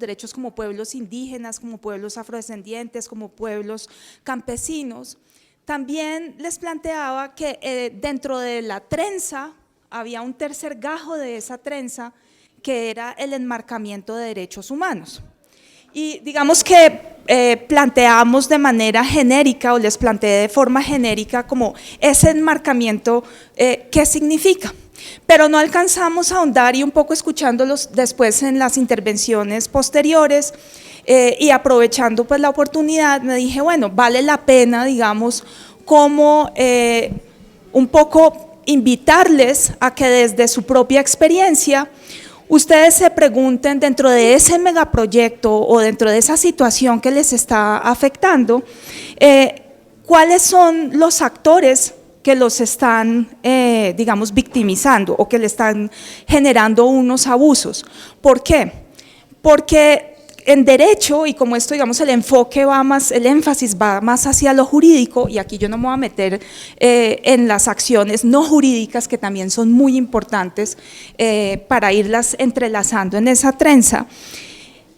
derechos como pueblos indígenas, como pueblos afrodescendientes, como pueblos campesinos, también les planteaba que dentro de la trenza había un tercer gajo de esa trenza, que era el enmarcamiento de derechos humanos. Y digamos que planteamos de manera genérica, o les planteé de forma genérica, como ese enmarcamiento, ¿qué significa? Pero no alcanzamos a ahondar, y un poco escuchándolos después en las intervenciones posteriores, y aprovechando pues la oportunidad, me dije, bueno, vale la pena, digamos, como un poco invitarles a que desde su propia experiencia ustedes se pregunten dentro de ese megaproyecto o dentro de esa situación que les está afectando, cuáles son los actores que los están, digamos, victimizando o que le están generando unos abusos. ¿Por qué? Porque en derecho, y como esto, digamos, el enfoque va más, el énfasis va más hacia lo jurídico, y aquí yo no me voy a meter en las acciones no jurídicas, que también son muy importantes para irlas entrelazando en esa trenza.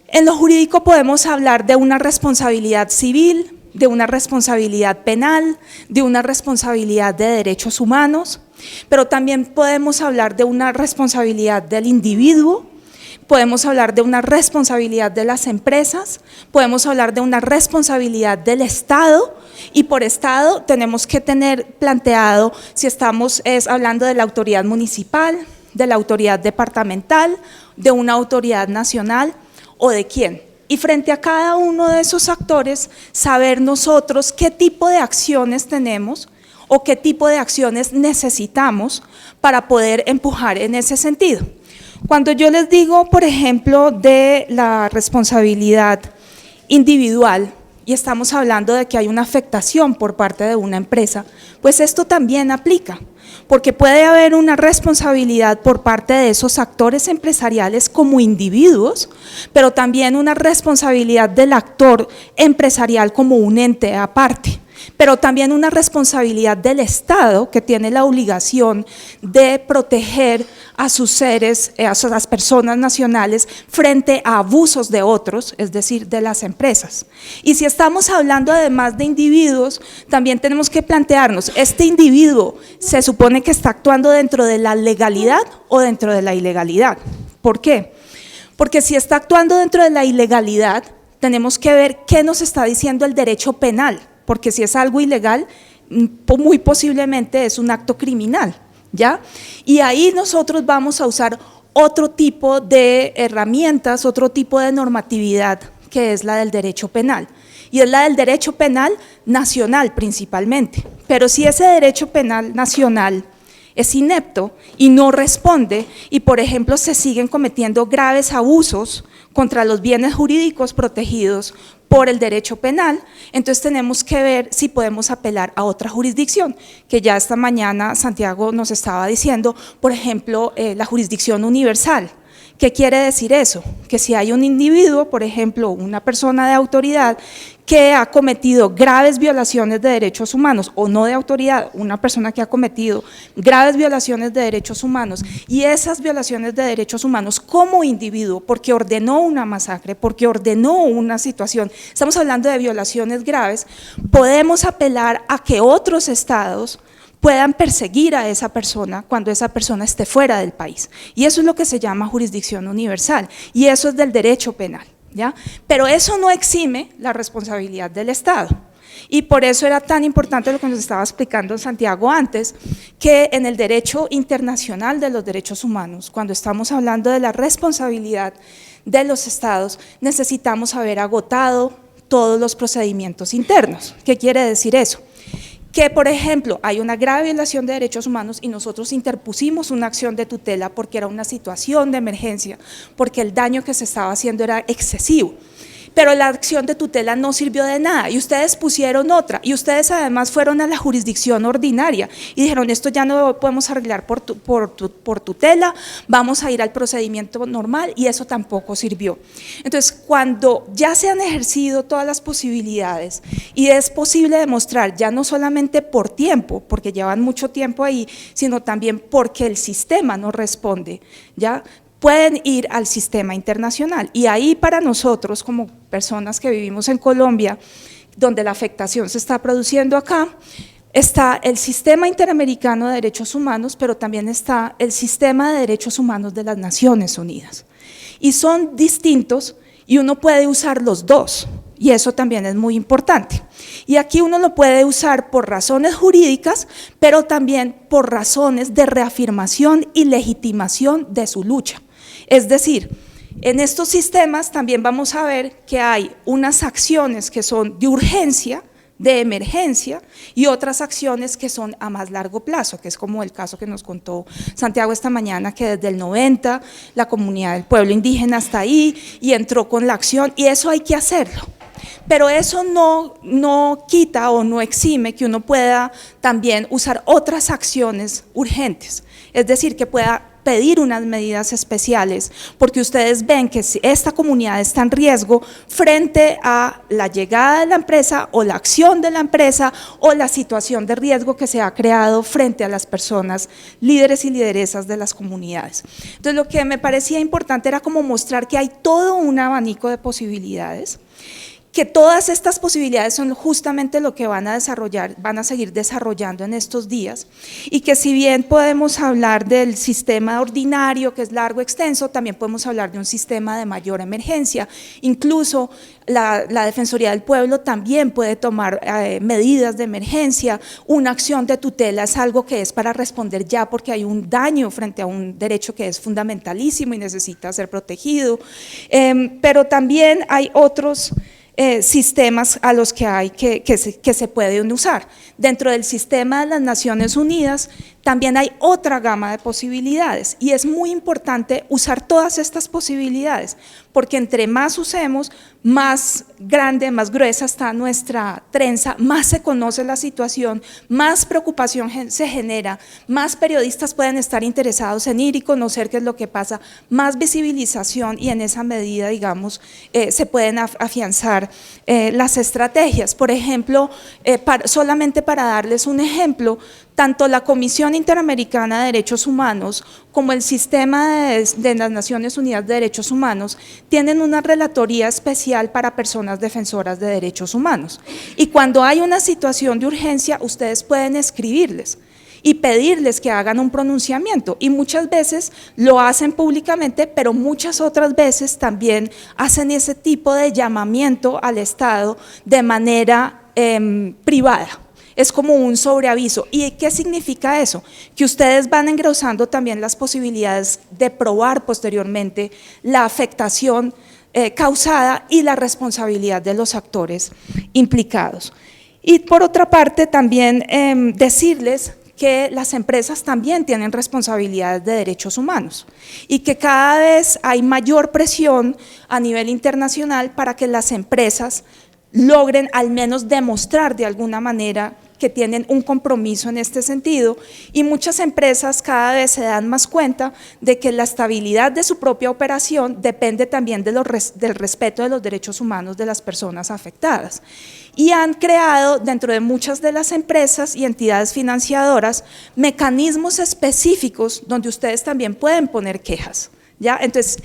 En lo jurídico podemos hablar de una responsabilidad civil, de una responsabilidad penal, de una responsabilidad de derechos humanos, pero también podemos hablar de una responsabilidad del individuo. Podemos hablar de una responsabilidad de las empresas, podemos hablar de una responsabilidad del Estado, y por Estado tenemos que tener planteado si estamos hablando de la autoridad municipal, de la autoridad departamental, de una autoridad nacional o de quién. Y frente a cada uno de esos actores, saber nosotros qué tipo de acciones tenemos o qué tipo de acciones necesitamos para poder empujar en ese sentido. Cuando yo les digo, por ejemplo, de la responsabilidad individual, y estamos hablando de que hay una afectación por parte de una empresa, pues esto también aplica, porque puede haber una responsabilidad por parte de esos actores empresariales como individuos, pero también una responsabilidad del actor empresarial como un ente aparte, pero también una responsabilidad del Estado, que tiene la obligación de proteger a sus seres, a las personas nacionales frente a abusos de otros, es decir, de las empresas. Y si estamos hablando además de individuos, también tenemos que plantearnos, ¿este individuo se supone que está actuando dentro de la legalidad o dentro de la ilegalidad? ¿Por qué? Porque si está actuando dentro de la ilegalidad, tenemos que ver qué nos está diciendo el derecho penal, porque si es algo ilegal, muy posiblemente es un acto criminal, ¿ya? Y ahí nosotros vamos a usar otro tipo de herramientas, otro tipo de normatividad, que es la del derecho penal, y es la del derecho penal nacional principalmente. Pero si ese derecho penal nacional es inepto y no responde, y por ejemplo se siguen cometiendo graves abusos contra los bienes jurídicos protegidos por el derecho penal, entonces tenemos que ver si podemos apelar a otra jurisdicción, que ya esta mañana Santiago nos estaba diciendo, por ejemplo, la jurisdicción universal. ¿Qué quiere decir eso? Que si hay un individuo, por ejemplo, una persona de autoridad que ha cometido graves violaciones de derechos humanos, o no de autoridad, una persona que ha cometido graves violaciones de derechos humanos, y esas violaciones de derechos humanos como individuo, porque ordenó una masacre, porque ordenó una situación, estamos hablando de violaciones graves, podemos apelar a que otros estados puedan perseguir a esa persona cuando esa persona esté fuera del país. Y eso es lo que se llama jurisdicción universal, y eso es del derecho penal, ¿ya? Pero eso no exime la responsabilidad del Estado. Y por eso era tan importante lo que nos estaba explicando Santiago antes, que en el derecho internacional de los derechos humanos, cuando estamos hablando de la responsabilidad de los estados, necesitamos haber agotado todos los procedimientos internos. ¿Qué quiere decir eso? Que, por ejemplo, hay una grave violación de derechos humanos y nosotros interpusimos una acción de tutela porque era una situación de emergencia, porque el daño que se estaba haciendo era excesivo. Pero la acción de tutela no sirvió de nada y ustedes pusieron otra, y ustedes además fueron a la jurisdicción ordinaria y dijeron, esto ya no lo podemos arreglar por tutela, vamos a ir al procedimiento normal, y eso tampoco sirvió. Entonces, cuando ya se han ejercido todas las posibilidades y es posible demostrar, ya no solamente por tiempo, porque llevan mucho tiempo ahí, sino también porque el sistema no responde, ¿ya?, pueden ir al sistema internacional. Y ahí para nosotros, como personas que vivimos en Colombia, donde la afectación se está produciendo acá, está el Sistema Interamericano de Derechos Humanos, pero también está el Sistema de Derechos Humanos de las Naciones Unidas. Y son distintos y uno puede usar los dos, y eso también es muy importante. Y aquí uno lo puede usar por razones jurídicas, pero también por razones de reafirmación y legitimación de su lucha. Es decir, en estos sistemas también vamos a ver que hay unas acciones que son de urgencia, de emergencia, y otras acciones que son a más largo plazo, que es como el caso que nos contó Santiago esta mañana, que desde el 90 la comunidad del pueblo indígena está ahí y entró con la acción, y eso hay que hacerlo. Pero eso no quita o no exime que uno pueda también usar otras acciones urgentes, es decir, que pueda pedir unas medidas especiales, porque ustedes ven que si esta comunidad está en riesgo frente a la llegada de la empresa o la acción de la empresa o la situación de riesgo que se ha creado frente a las personas líderes y lideresas de las comunidades. Entonces, lo que me parecía importante era como mostrar que hay todo un abanico de posibilidades, que todas estas posibilidades son justamente lo que van a desarrollar, van a seguir desarrollando en estos días, y que si bien podemos hablar del sistema ordinario, que es largo, extenso, también podemos hablar de un sistema de mayor emergencia. Incluso la Defensoría del Pueblo también puede tomar medidas de emergencia. Una acción de tutela es algo que es para responder ya, porque hay un daño frente a un derecho que es fundamentalísimo y necesita ser protegido, pero también hay otros sistemas a los que hay que se pueden usar. Dentro del sistema de las Naciones Unidas también hay otra gama de posibilidades, y es muy importante usar todas estas posibilidades, porque entre más usemos, más grande, más gruesa está nuestra trenza, más se conoce la situación, más preocupación se genera, más periodistas pueden estar interesados en ir y conocer qué es lo que pasa, más visibilización, y en esa medida, digamos, se pueden afianzar las estrategias. Por ejemplo, solamente para darles un ejemplo, tanto la Comisión Interamericana de Derechos Humanos como el Sistema de las Naciones Unidas de Derechos Humanos tienen una relatoría especial para personas defensoras de derechos humanos. Y cuando hay una situación de urgencia, ustedes pueden escribirles y pedirles que hagan un pronunciamiento, y muchas veces lo hacen públicamente, pero muchas otras veces también hacen ese tipo de llamamiento al Estado de manera privada. Es como un sobreaviso. ¿Y qué significa eso? Que ustedes van engrosando también las posibilidades de probar posteriormente la afectación causada y la responsabilidad de los actores implicados. Y por otra parte también decirles que las empresas también tienen responsabilidades de derechos humanos, y que cada vez hay mayor presión a nivel internacional para que las empresas logren al menos demostrar de alguna manera que tienen un compromiso en este sentido, y muchas empresas cada vez se dan más cuenta de que la estabilidad de su propia operación depende también del respeto de los derechos humanos de las personas afectadas, y han creado dentro de muchas de las empresas y entidades financiadoras mecanismos específicos donde ustedes también pueden poner quejas. ¿Ya? Entonces,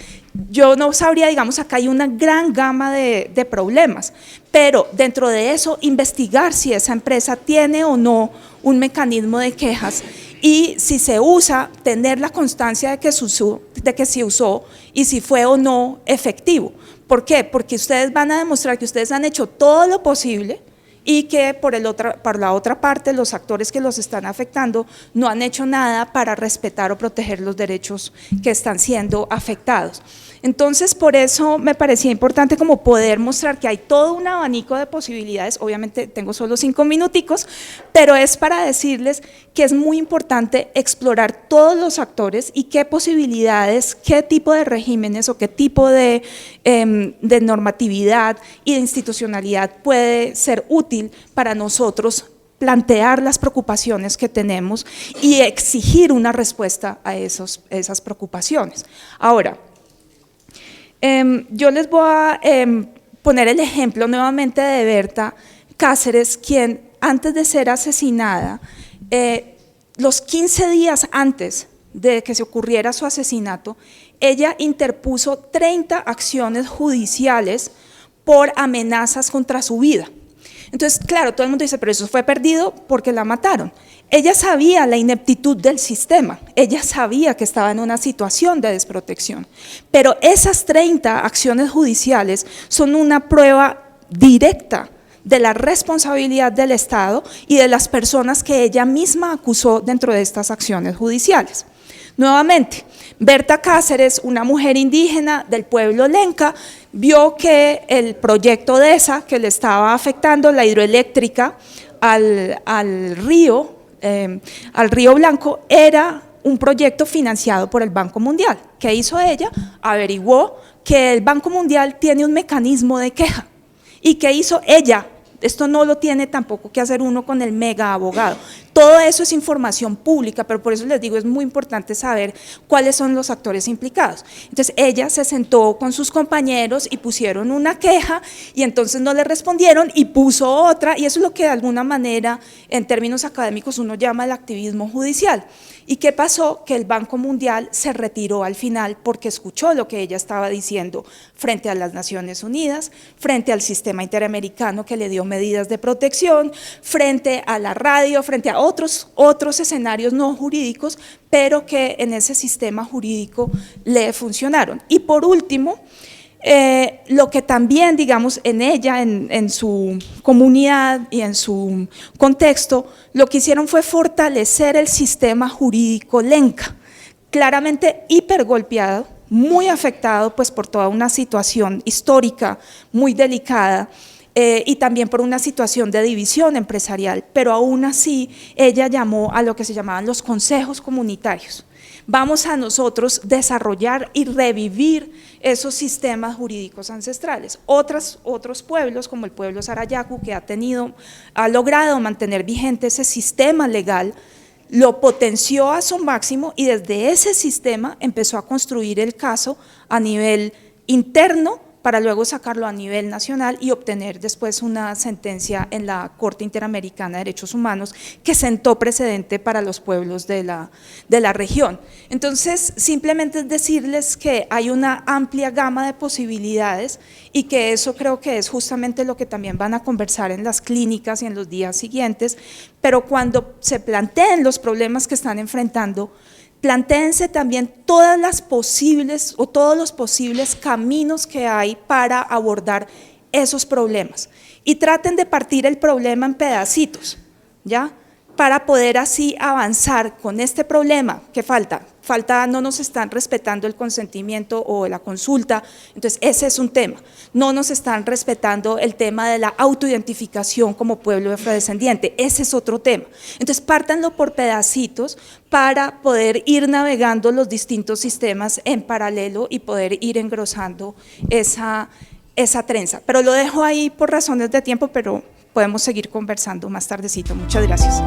yo no sabría, digamos, acá hay una gran gama de problemas, pero dentro de eso investigar si esa empresa tiene o no un mecanismo de quejas, y si se usa, tener la constancia de que se usó y si fue o no efectivo. ¿Por qué? Porque ustedes van a demostrar que ustedes han hecho todo lo posible, y que por la otra parte los actores que los están afectando no han hecho nada para respetar o proteger los derechos que están siendo afectados. Entonces, por eso me parecía importante como poder mostrar que hay todo un abanico de posibilidades. Obviamente tengo solo 5 minuticos, pero es para decirles que es muy importante explorar todos los actores y qué posibilidades, qué tipo de regímenes o qué tipo de normatividad y de institucionalidad puede ser útil para nosotros plantear las preocupaciones que tenemos y exigir una respuesta a esas preocupaciones. Ahora, yo les voy a poner el ejemplo nuevamente de Berta Cáceres, quien antes de ser asesinada, los 15 días antes de que se ocurriera su asesinato, ella interpuso 30 acciones judiciales por amenazas contra su vida. Entonces, claro, todo el mundo dice, pero eso fue perdido porque la mataron. Ella sabía la ineptitud del sistema, ella sabía que estaba en una situación de desprotección, pero esas 30 acciones judiciales son una prueba directa de la responsabilidad del Estado y de las personas que ella misma acusó dentro de estas acciones judiciales. Nuevamente, Berta Cáceres, una mujer indígena del pueblo Lenca, vio que el proyecto de esa que le estaba afectando, la hidroeléctrica al río Blanco, era un proyecto financiado por el Banco Mundial. ¿Qué hizo ella? Averiguó que el Banco Mundial tiene un mecanismo de queja. ¿Y qué hizo ella? Esto no lo tiene tampoco que hacer uno con el mega abogado. Todo eso es información pública, pero por eso les digo, es muy importante saber cuáles son los actores implicados. Entonces ella se sentó con sus compañeros y pusieron una queja y entonces no le respondieron y puso otra, y eso es lo que de alguna manera en términos académicos uno llama el activismo judicial. ¿Y qué pasó? Que el Banco Mundial se retiró al final porque escuchó lo que ella estaba diciendo frente a las Naciones Unidas, frente al sistema interamericano que le dio medidas de protección, frente a la radio, frente a otros escenarios no jurídicos, pero que en ese sistema jurídico le funcionaron. Y por último, lo que también, digamos, en ella, en su comunidad y en su contexto, lo que hicieron fue fortalecer el sistema jurídico lenca, claramente hipergolpeado, muy afectado pues por toda una situación histórica muy delicada, y también por una situación de división empresarial, pero aún así ella llamó a lo que se llamaban los consejos comunitarios. Vamos a nosotros desarrollar y revivir esos sistemas jurídicos ancestrales. Otros pueblos, como el pueblo Sarayaku, que ha logrado mantener vigente ese sistema legal, lo potenció a su máximo y desde ese sistema empezó a construir el caso a nivel interno para luego sacarlo a nivel nacional y obtener después una sentencia en la Corte Interamericana de Derechos Humanos que sentó precedente para los pueblos de la región. Entonces, simplemente es decirles que hay una amplia gama de posibilidades y que eso creo que es justamente lo que también van a conversar en las clínicas y en los días siguientes, pero cuando se planteen los problemas que están enfrentando, plantéense también todas las posibles o todos los posibles caminos que hay para abordar esos problemas y traten de partir el problema en pedacitos, ¿ya? Para poder así avanzar con este problema que falta, no nos están respetando el consentimiento o la consulta, entonces ese es un tema, no nos están respetando el tema de la autoidentificación como pueblo afrodescendiente, ese es otro tema, entonces pártanlo por pedacitos para poder ir navegando los distintos sistemas en paralelo y poder ir engrosando esa trenza, pero lo dejo ahí por razones de tiempo, pero podemos seguir conversando más tardecito. Muchas gracias.